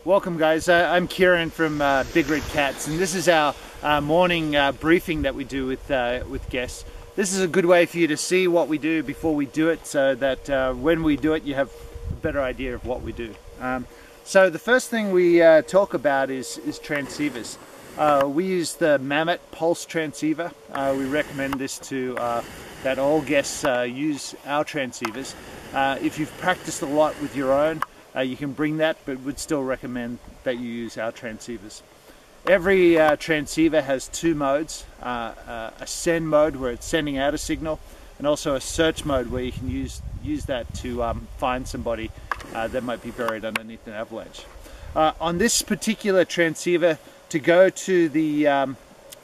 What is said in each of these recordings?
Welcome guys, I'm Kieran from Big Red Cats, and this is our morning briefing that we do with guests. This is a good way for you to see what we do before we do it, so that when we do it you have a better idea of what we do. So the first thing we talk about is transceivers. We use the Mammoth Pulse transceiver. We recommend this to that all guests use our transceivers. If you've practiced a lot with your own, you can bring that, but would still recommend that you use our transceivers. Every transceiver has two modes, a send mode where it's sending out a signal, and also a search mode where you can use that to find somebody that might be buried underneath an avalanche. On this particular transceiver, to go to the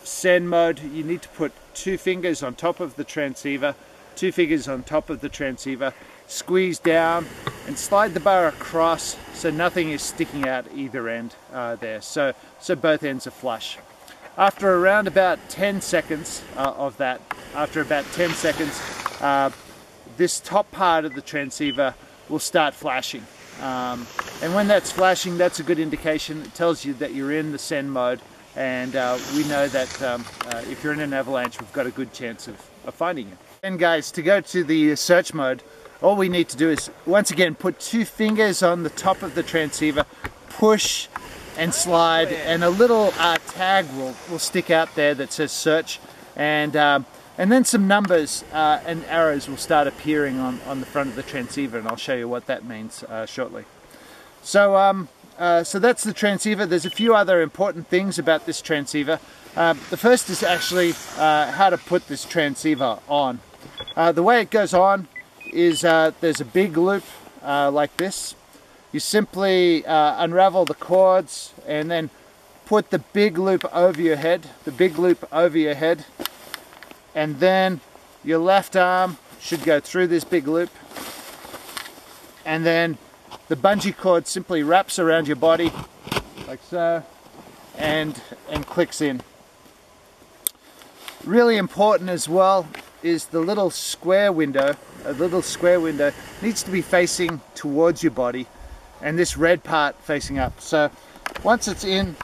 send mode, you need to put two fingers on top of the transceiver, squeeze down and slide the bar across so nothing is sticking out either end there, so both ends are flush. After around about 10 seconds this top part of the transceiver will start flashing, and when that's flashing, that's a good indication. It tells you that you're in the send mode, and we know that if you're in an avalanche, we've got a good chance of finding you. And guys, to go to the search mode, all we need to do is, once again, put two fingers on the top of the transceiver, push and slide, and a little tag will stick out there that says search, and then some numbers and arrows will start appearing on the front of the transceiver, and I'll show you what that means shortly. So that's the transceiver. There's a few other important things about this transceiver. The first is actually how to put this transceiver on. The way it goes on is there's a big loop like this. You simply unravel the cords and then put the big loop over your head, and then your left arm should go through this big loop, and then the bungee cord simply wraps around your body like so and clicks in. Really important as well is the little square window. A little square window needs to be facing towards your body, and this red part facing up. So once it's in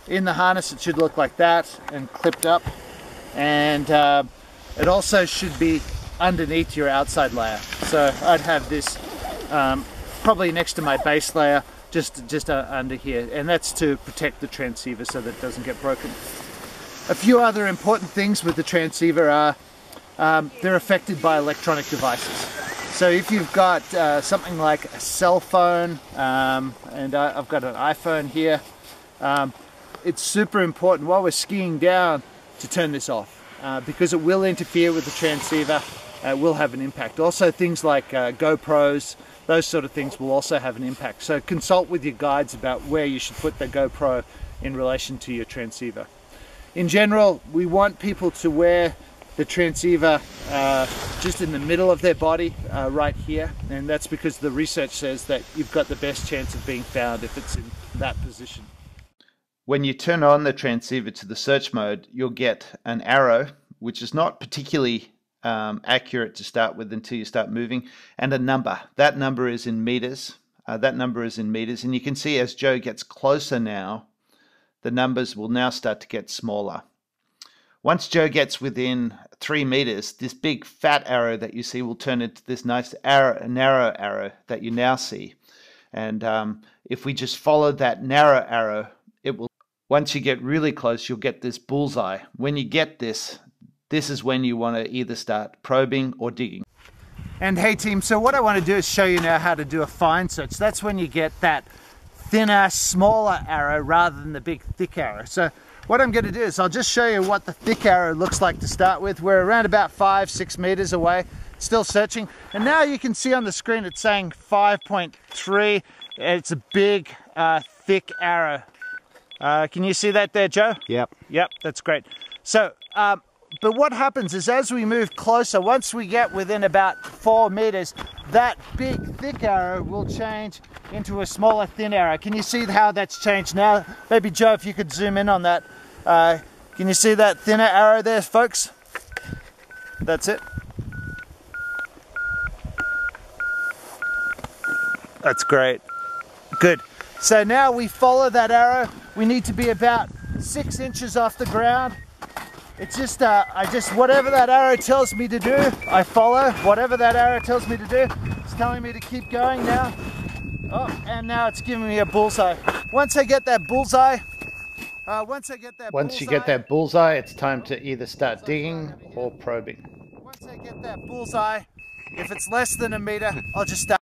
the harness, it should look like that and clipped up, and it also should be underneath your outside layer. So I'd have this probably next to my base layer, just under here, and that's to protect the transceiver so that it doesn't get broken. A few other important things with the transceiver are they're affected by electronic devices. So if you've got something like a cell phone, and I've got an iPhone here, it's super important while we're skiing down to turn this off, because it will interfere with the transceiver. It will have an impact. Also things like GoPros, those sort of things will also have an impact. So consult with your guides about where you should put the GoPro in relation to your transceiver. In general, we want people to wear the transceiver just in the middle of their body, right here, and that's because the research says that you've got the best chance of being found if it's in that position. When you turn on the transceiver to the search mode, you'll get an arrow, which is not particularly accurate to start with until you start moving, and a number. That number is in meters. And you can see as Joe gets closer now, the numbers will now start to get smaller. Once Joe gets within 3 meters, this big fat arrow that you see will turn into this nice narrow arrow that you now see. And if we just follow that narrow arrow, it will, once you get really close, you'll get this bullseye. When you get this is when you want to either start probing or digging. And hey team, so what I want to do is show you now how to do a find search. That's when you get that thinner, smaller arrow rather than the big thick arrow. So what I'm going to do is I'll just show you what the thick arrow looks like to start with. We're around about 5-6 meters away, still searching, and now you can see on the screen it's saying 5.3. It's a big thick arrow. Can you see that there, Joe? Yep, that's great. So but what happens is as we move closer, once we get within about 4 meters, that big thick arrow will change into a smaller thin arrow. Can you see how that's changed now? Maybe Joe, if you could zoom in on that. Can you see that thinner arrow there, folks? That's it. That's great. Good. So now we follow that arrow. We need to be about 6 inches off the ground. It's just, whatever that arrow tells me to do, I follow. Whatever that arrow tells me to do, it's telling me to keep going now. Oh, and now it's giving me a bullseye. Once I get that bullseye, once you get that bullseye, it's time to either start digging or probing. Once I get that bullseye, if it's less than a meter, I'll just start.